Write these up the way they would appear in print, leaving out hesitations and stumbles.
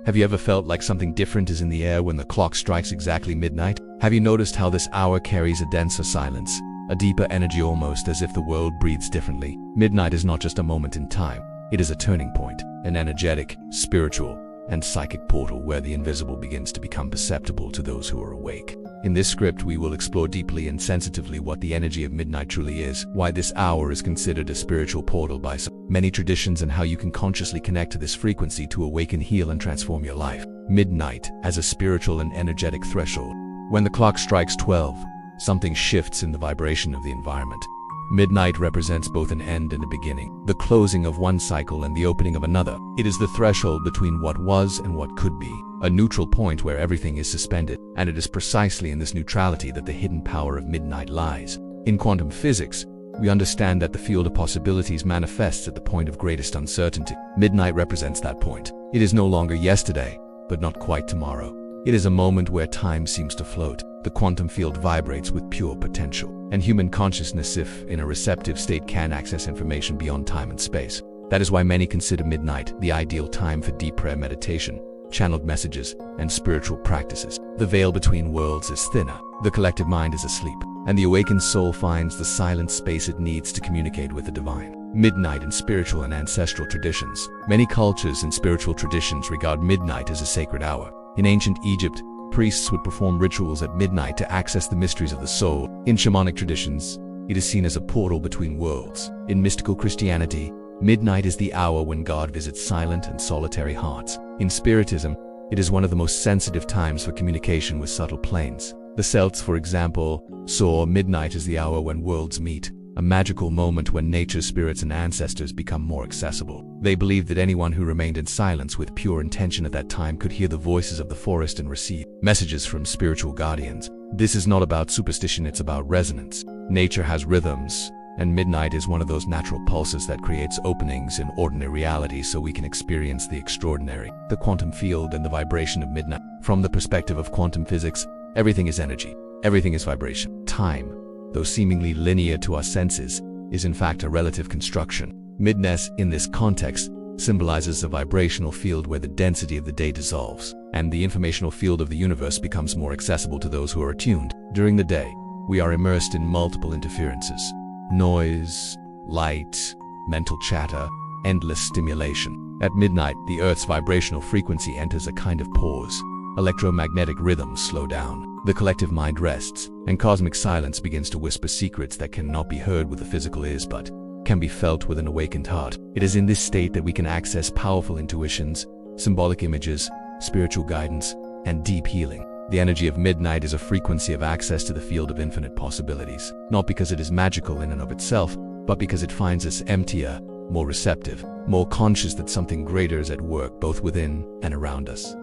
Have you ever felt like something different is in the air when the clock strikes exactly midnight? Have you noticed how this hour carries a denser silence, a deeper energy, almost as if the world breathes differently? Midnight is not just a moment in time. It is a turning point, an energetic, spiritual, and psychic portal where the invisible begins to become perceptible to those who are awake. In this script, we will explore deeply and sensitively what the energy of midnight truly is, why this hour is considered a spiritual portal by so many traditions, and how you can consciously connect to this frequency to awaken, heal, and transform your life. Midnight as a spiritual and energetic threshold. When the clock strikes 12, something shifts in the vibration of the environment. Midnight represents both an end and a beginning, the closing of one cycle and the opening of another. It is the threshold between what was and what could be, a neutral point where everything is suspended, and it is precisely in this neutrality that the hidden power of midnight lies. In quantum physics, we understand that the field of possibilities manifests at the point of greatest uncertainty. Midnight represents that point. It is no longer yesterday, but not quite tomorrow. It is a moment where time seems to float. The quantum field vibrates with pure potential, and human consciousness, if in a receptive state, can access information beyond time and space. That is why many consider midnight the ideal time for deep prayer, meditation, channeled messages, and spiritual practices. The veil between worlds is thinner, the collective mind is asleep, and the awakened soul finds the silent space it needs to communicate with the divine. Midnight in spiritual and ancestral traditions. Many cultures and spiritual traditions regard midnight as a sacred hour. In ancient Egypt, priests would perform rituals at midnight to access the mysteries of the soul. In shamanic traditions, it is seen as a portal between worlds. In mystical Christianity, midnight is the hour when God visits silent and solitary hearts. In Spiritism, it is one of the most sensitive times for communication with subtle planes. The Celts, for example, saw midnight as the hour when worlds meet, a magical moment when nature's spirits and ancestors become more accessible. They believed that anyone who remained in silence with pure intention at that time could hear the voices of the forest and receive messages from spiritual guardians. This is not about superstition, it's about resonance. Nature has rhythms, and midnight is one of those natural pulses that creates openings in ordinary reality so we can experience the extraordinary. The quantum field and the vibration of midnight. From the perspective of quantum physics, everything is energy. Everything is vibration. Time, though seemingly linear to our senses, is in fact a relative construction. Midnight, in this context, symbolizes a vibrational field where the density of the day dissolves, and the informational field of the universe becomes more accessible to those who are attuned. During the day, we are immersed in multiple interferences. Noise, light, mental chatter, endless stimulation. At midnight, the Earth's vibrational frequency enters a kind of pause. Electromagnetic rhythms slow down, the collective mind rests, and cosmic silence begins to whisper secrets that cannot be heard with the physical ears but can be felt with an awakened heart. It is in this state that we can access powerful intuitions, symbolic images, spiritual guidance, and deep healing. The energy of midnight is a frequency of access to the field of infinite possibilities, not because it is magical in and of itself, but because it finds us emptier, more receptive, more conscious that something greater is at work both within and around us.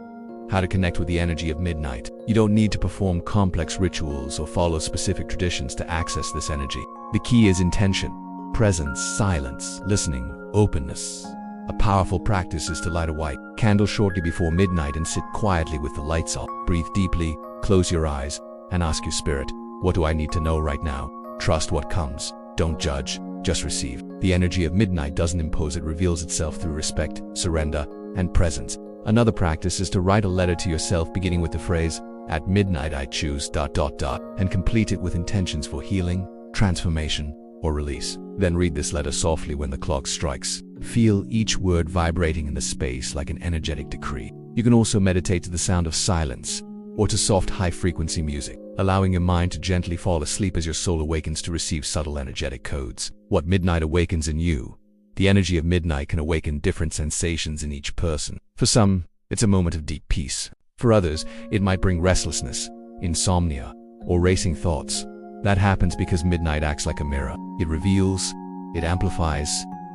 How to connect with the energy of midnight. You don't need to perform complex rituals or follow specific traditions to access this energy. The key is intention, presence, silence, listening, openness. A powerful practice is to light a white candle shortly before midnight and sit quietly with the lights off. Breathe deeply, close your eyes, and ask your spirit, what do I need to know right now? Trust what comes. Don't judge, just receive. The energy of midnight doesn't impose, it reveals itself through respect, surrender, and presence. Another practice is to write a letter to yourself beginning with the phrase, "At midnight I choose ... and complete it with intentions for healing, transformation, or release. Then read this letter softly when the clock strikes. Feel each word vibrating in the space like an energetic decree. You can also meditate to the sound of silence or to soft high-frequency music, allowing your mind to gently fall asleep as your soul awakens to receive subtle energetic codes. What midnight awakens in you. The energy of midnight can awaken different sensations in each person. For some, it's a moment of deep peace. For others, it might bring restlessness, insomnia, or racing thoughts. That happens because midnight acts like a mirror. It reveals, it amplifies,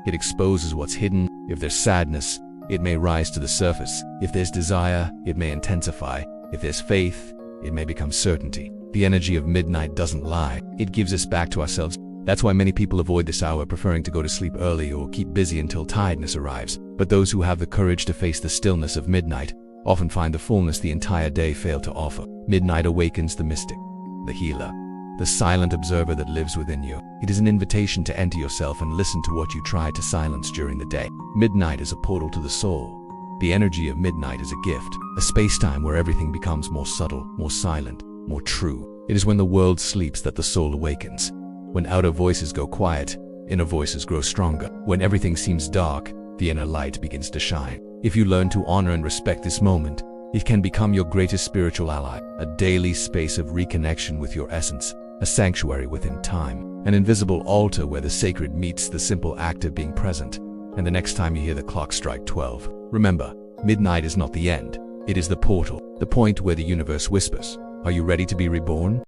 it exposes what's hidden. If there's sadness, it may rise to the surface. If there's desire, it may intensify. If there's faith, it may become certainty. The energy of midnight doesn't lie. It gives us back to ourselves. That's why many people avoid this hour, preferring to go to sleep early or keep busy until tiredness arrives. But those who have the courage to face the stillness of midnight often find the fullness the entire day failed to offer. Midnight awakens the mystic, the healer, the silent observer that lives within you. It is an invitation to enter yourself and listen to what you try to silence during the day. Midnight is a portal to the soul, The energy of midnight is a gift, a space-time where everything becomes more subtle, more silent, more true. It is when the world sleeps that the soul awakens. When outer voices go quiet, inner voices grow stronger. When everything seems dark, the inner light begins to shine. If you learn to honor and respect this moment, it can become your greatest spiritual ally, a daily space of reconnection with your essence, a sanctuary within time, an invisible altar where the sacred meets the simple act of being present. And the next time you hear the clock strike 12, remember, midnight is not the end. It is the portal, the point where the universe whispers, "Are you ready to be reborn?"